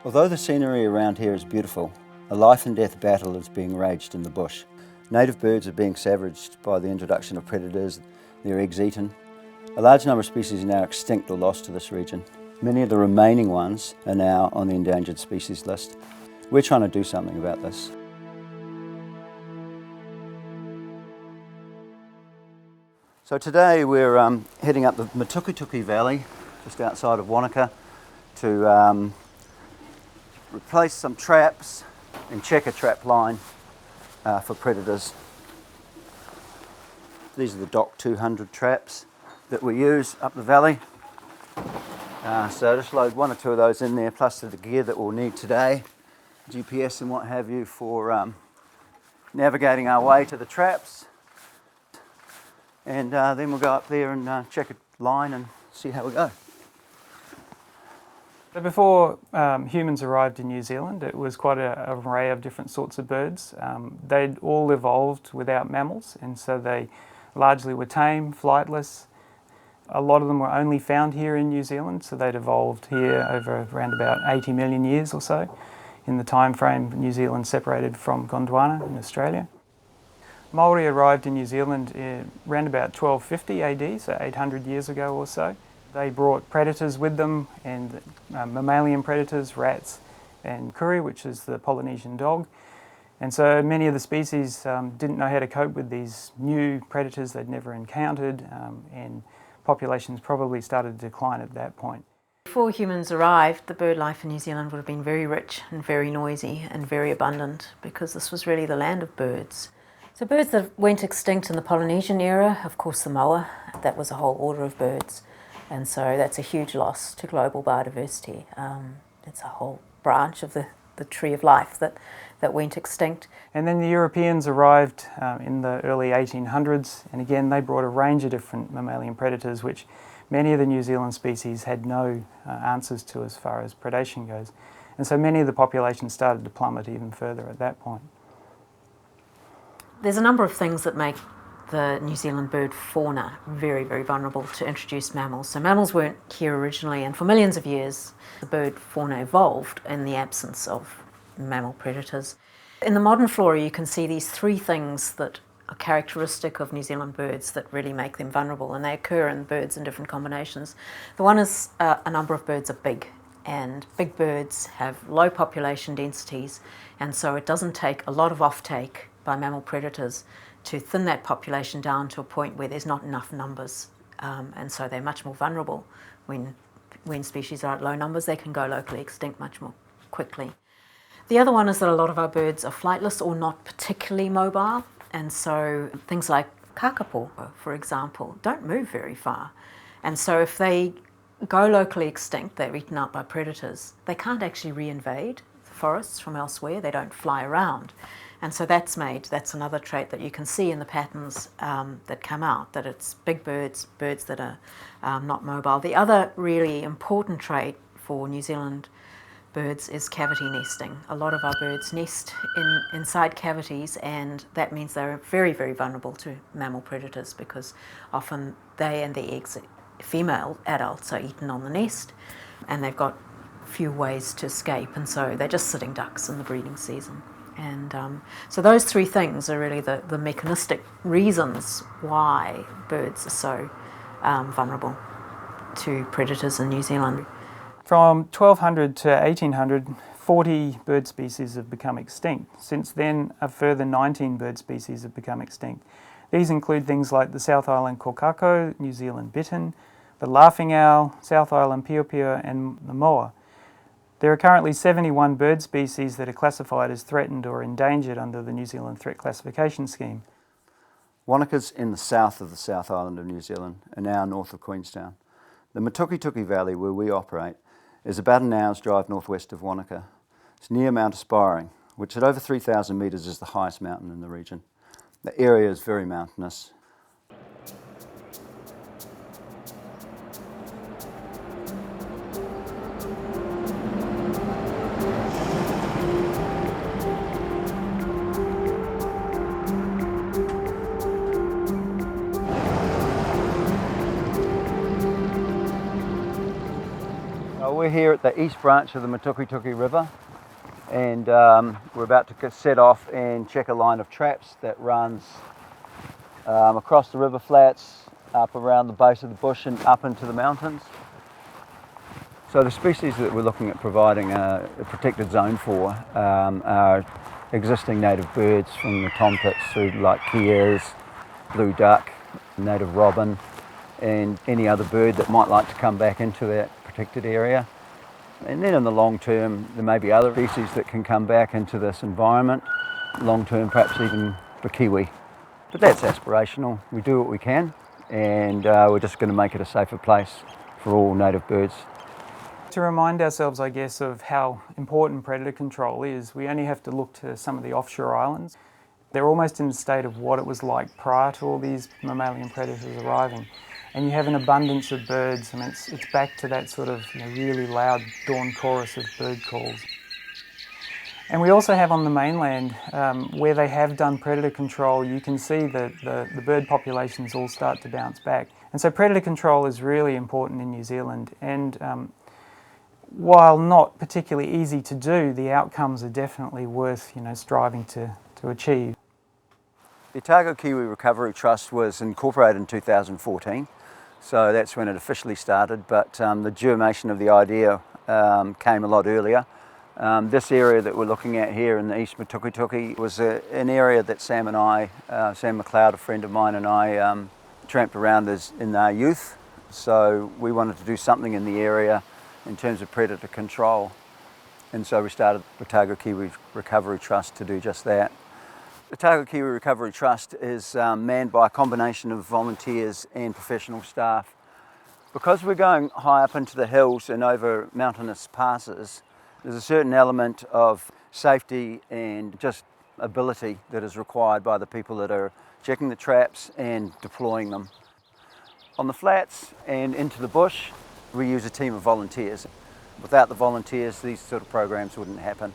Although the scenery around here is beautiful, a life and death battle is being waged in the bush. Native birds are being savaged by the introduction of predators, their eggs eaten. A large number of species are now extinct or lost to this region. Many of the remaining ones are now on the endangered species list. We're trying to do something about this. So today we're heading up the Otago Valley, just outside of Wanaka, to replace some traps and check a trap line for predators. These are the DOC 200 traps that we use up the valley. So just load one or two of those in there, plus the gear that we'll need today, GPS and what have you, for navigating our way to the traps. And then we'll go up there and check a line and see how we go. So before humans arrived in New Zealand, it was quite an array of different sorts of birds. They'd all evolved without mammals, and so they largely were tame, flightless. A lot of them were only found here in New Zealand, so they'd evolved here over around about 80 million years or so, in the time frame New Zealand separated from Gondwana in Australia. Maori arrived in New Zealand around about 1250 AD, so 800 years ago or so. They brought predators with them, and mammalian predators, rats and kuri, which is the Polynesian dog. And so many of the species didn't know how to cope with these new predators they'd never encountered, and populations probably started to decline at that point. Before humans arrived, the bird life in New Zealand would have been very rich and very noisy and very abundant, because this was really the land of birds. So birds that went extinct in the Polynesian era, of course the moa, that was a whole order of birds, and so that's a huge loss to global biodiversity. It's a whole branch of the tree of life that went extinct. And then the Europeans arrived in the early 1800s, and again they brought a range of different mammalian predators which many of the New Zealand species had no answers to as far as predation goes. And so many of the populations started to plummet even further at that point. There's a number of things that make the New Zealand bird fauna very, very vulnerable to introduced mammals. So mammals weren't here originally, and for millions of years the bird fauna evolved in the absence of mammal predators. In the modern flora you can see these three things that are characteristic of New Zealand birds that really make them vulnerable, and they occur in birds in different combinations. The one is a number of birds are big, and big birds have low population densities, and so it doesn't take a lot of offtake by mammal predators to thin that population down to a point where there's not enough numbers, and so they're much more vulnerable. When species are at low numbers, they can go locally extinct much more quickly. The other one is that a lot of our birds are flightless or not particularly mobile, and so things like kakapo, for example, don't move very far, and so if they go locally extinct, they're eaten out by predators, they can't actually reinvade the forests from elsewhere, they don't fly around. And so that's another trait that you can see in the patterns that come out, that it's big birds, birds that are not mobile. The other really important trait for New Zealand birds is cavity nesting. A lot of our birds nest inside cavities, and that means they're very, very vulnerable to mammal predators, because often they and their eggs, female adults, are eaten on the nest, and they've got few ways to escape, and so they're just sitting ducks in the breeding season. And so those three things are really the mechanistic reasons why birds are so vulnerable to predators in New Zealand. From 1200 to 1800, 40 bird species have become extinct. Since then, a further 19 bird species have become extinct. These include things like the South Island kokako, New Zealand bittern, the laughing owl, South Island piopio, and the moa. There are currently 71 bird species that are classified as threatened or endangered under the New Zealand Threat Classification Scheme. Wanaka's in the south of the South Island of New Zealand and now north of Queenstown. The Otago Valley, where we operate, is about an hour's drive northwest of Wanaka. It's near Mount Aspiring, which at over 3,000 metres is the highest mountain in the region. The area is very mountainous. Well, we're here at the east branch of the Otago River, and we're about to set off and check a line of traps that runs across the river flats, up around the base of the bush and up into the mountains. So the species that we're looking at providing a protected zone for are existing native birds, from the tomtits through like keas, blue duck, native robin, and any other bird that might like to come back into that protected area. And then in the long term, there may be other species that can come back into this environment. Long term, perhaps even the kiwi. But that's aspirational. We do what we can, and we're just going to make it a safer place for all native birds. To remind ourselves, I guess, of how important predator control is, we only have to look to some of the offshore islands. They're almost in the state of what it was like prior to all these mammalian predators arriving. And you have an abundance of birds, and it's back to that sort of really loud dawn chorus of bird calls. And we also have on the mainland, where they have done predator control, you can see that the bird populations all start to bounce back. And so predator control is really important in New Zealand, and while not particularly easy to do, the outcomes are definitely worth striving to achieve. The Otago Kiwi Recovery Trust was incorporated in 2014, so that's when it officially started, but the germination of the idea came a lot earlier. This area that we're looking at here in the East Otago was an area that Sam McLeod, a friend of mine, and I tramped around in our youth, so we wanted to do something in the area in terms of predator control, and so we started the Otago Kiwi Recovery Trust to do just that. The Otago Kiwi Recovery Trust is manned by a combination of volunteers and professional staff. Because we're going high up into the hills and over mountainous passes, there's a certain element of safety and just ability that is required by the people that are checking the traps and deploying them. On the flats and into the bush, we use a team of volunteers. Without the volunteers, these sort of programs wouldn't happen.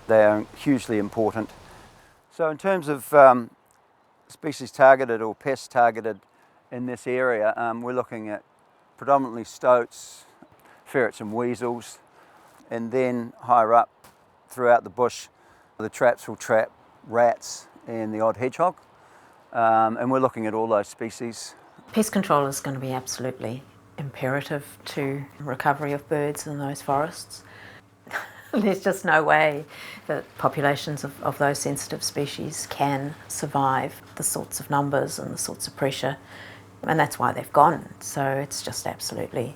They are hugely important. So in terms of species targeted or pests targeted in this area, we're looking at predominantly stoats, ferrets and weasels, and then higher up throughout the bush, the traps will trap rats and the odd hedgehog, and we're looking at all those species. Pest control is going to be absolutely imperative to recovery of birds in those forests. There's just no way that populations of those sensitive species can survive the sorts of numbers and the sorts of pressure, and that's why they've gone. So it's just absolutely,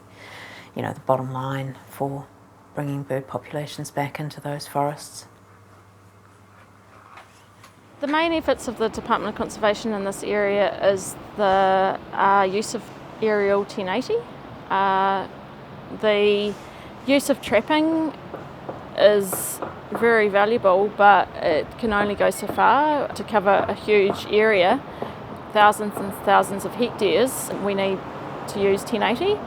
the bottom line for bringing bird populations back into those forests. The main efforts of the Department of Conservation in this area is the use of aerial 1080. The use of trapping is very valuable, but it can only go so far. To cover a huge area, thousands and thousands of hectares, we need to use 1080.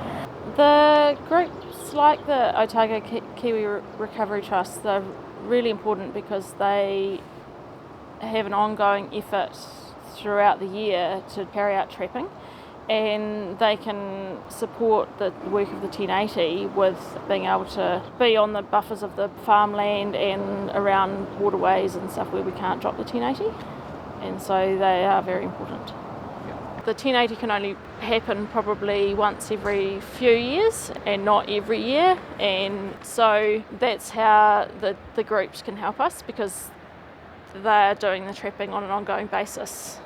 The groups like the Otago Kiwi Recovery Trust, they're really important because they have an ongoing effort throughout the year to carry out trapping, and they can support the work of the 1080 with being able to be on the buffers of the farmland and around waterways and stuff where we can't drop the 1080, and so they are very important. The 1080 can only happen probably once every few years and not every year, and so that's how the groups can help us, because they're doing the trapping on an ongoing basis.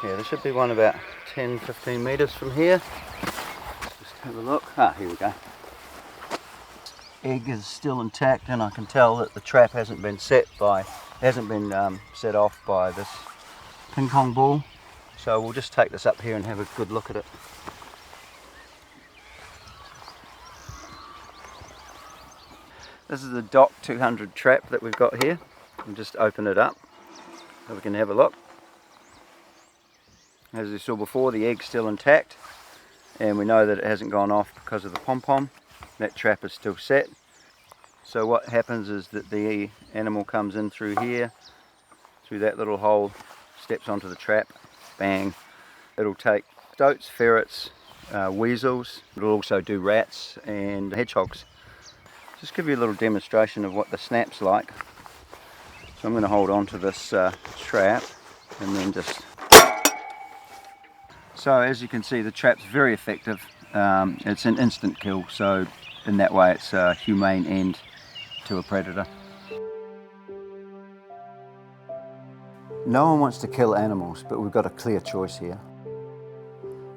Yeah, there should be one about 10-15 metres from here. Just have a look. Here we go. Egg is still intact, and I can tell that the trap hasn't been set off by this ping pong ball. So we'll just take this up here and have a good look at it. This is the DOC 200 trap that we've got here. We'll just open it up so we can have a look. As you saw before, the egg's still intact, and we know that it hasn't gone off because of the pom-pom. That trap is still set. So what happens is that the animal comes in through here, through that little hole, steps onto the trap, bang. It'll take stoats, ferrets, weasels. It'll also do rats and hedgehogs. Just give you a little demonstration of what the snap's like. So I'm going to hold on to this trap and then just... So as you can see, the trap's very effective. It's an instant kill, so in that way it's a humane end to a predator. No one wants to kill animals, but we've got a clear choice here.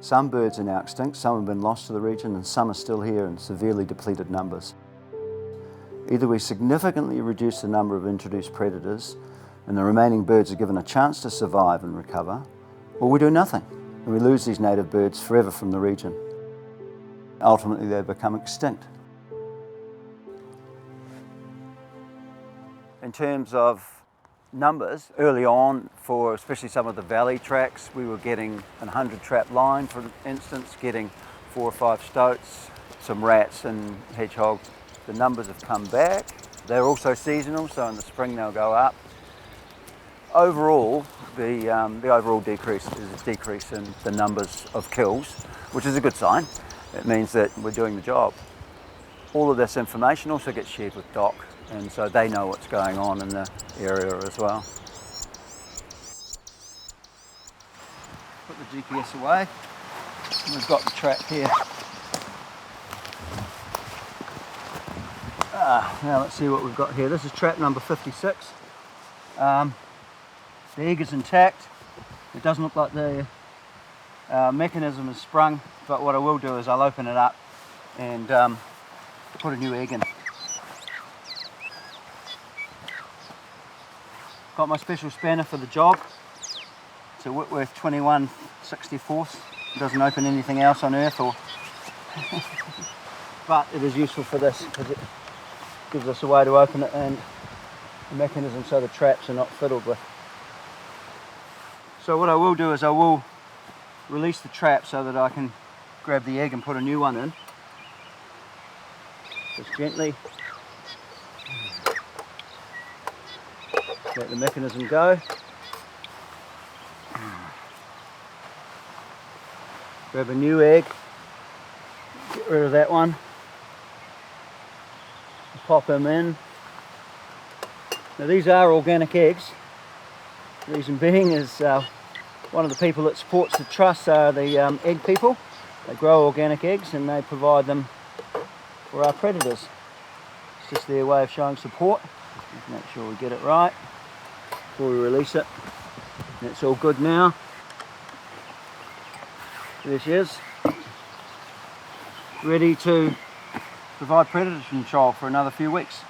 Some birds are now extinct, some have been lost to the region, and some are still here in severely depleted numbers. Either we significantly reduce the number of introduced predators and the remaining birds are given a chance to survive and recover, or we do nothing and we lose these native birds forever from the region. Ultimately they become extinct. In terms of numbers, early on, for especially some of the valley tracks, we were getting a 100 trap line, for instance, getting 4 or 5 stoats, some rats and hedgehogs. The numbers have come back. They're also seasonal, so in the spring they'll go up. Overall, the overall decrease is a decrease in the numbers of kills, which is a good sign. It means that we're doing the job. All of this information also gets shared with DOC, and so they know what's going on in the area as well. Put the GPS away. We've got the trap here. Now let's see what we've got here. This is trap number 56. The egg is intact. It doesn't look like the mechanism is sprung, but what I will do is I'll open it up and put a new egg in. Got my special spanner for the job. It's a Whitworth 21/64. It doesn't open anything else on earth, or but it is useful for this because it gives us a way to open it and a mechanism so the traps are not fiddled with. So what I will do is I will release the trap so that I can grab the egg and put a new one in. Just gently let the mechanism go. Grab a new egg, get rid of that one. Pop them in. Now these are organic eggs. The reason being is one of the people that supports the trust are the egg people. They grow organic eggs and they provide them for our predators. It's just their way of showing support. Just make sure we get it right before we release it. And it's all good now. There she is, ready to provide predator control for another few weeks.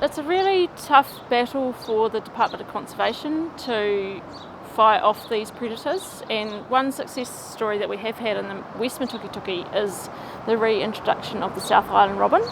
It's a really tough battle for the Department of Conservation to fight off these predators, and one success story that we have had in the West Matukituki is the reintroduction of the South Island robin.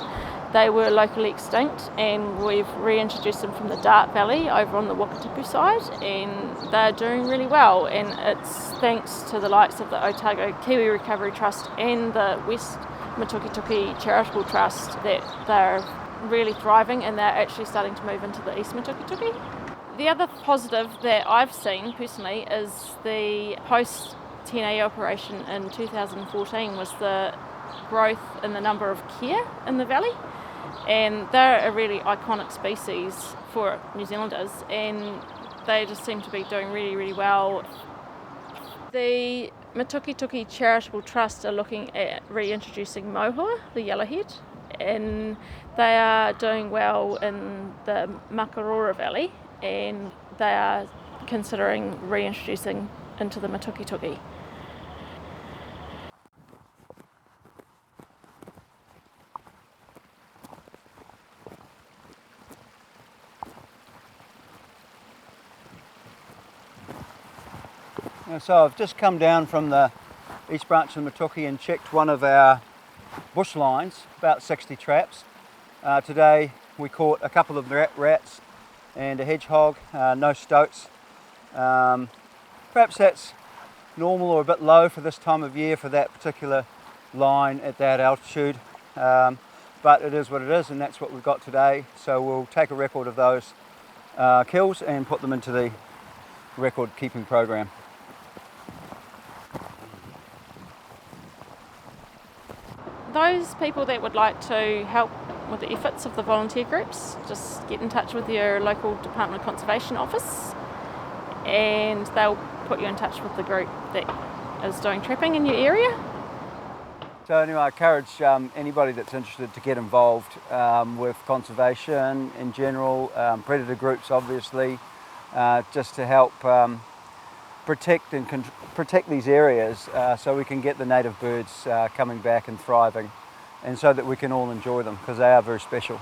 They were locally extinct and we've reintroduced them from the Dart Valley over on the Wakatipu side, and they're doing really well, and it's thanks to the likes of the Otago Kiwi Recovery Trust and the West Matukituki Charitable Trust that they're really thriving, and they're actually starting to move into the East Matukituki. The other positive that I've seen personally is the post-10A operation in 2014 was the growth in the number of kea in the valley, and they're a really iconic species for New Zealanders, and they just seem to be doing really, really well. The Matukituki Charitable Trust are looking at reintroducing mohua, the yellowhead, and they are doing well in the Makarora Valley, and they are considering reintroducing into the Matukituki. So I've just come down from the East Branch of Matuki and checked one of our bush lines, about 60 traps. Today we caught a couple of rats and a hedgehog, no stoats. Perhaps that's normal or a bit low for this time of year for that particular line at that altitude, but it is what it is, and that's what we've got today. So we'll take a record of those kills and put them into the record keeping program. those people that would like to help with the efforts of the volunteer groups, just get in touch with your local Department of Conservation office and they'll put you in touch with the group that is doing trapping in your area. So anyway, I encourage anybody that's interested to get involved with conservation in general, predator groups obviously, just to help protect these areas so we can get the native birds coming back and thriving, and so that we can all enjoy them, because they are very special.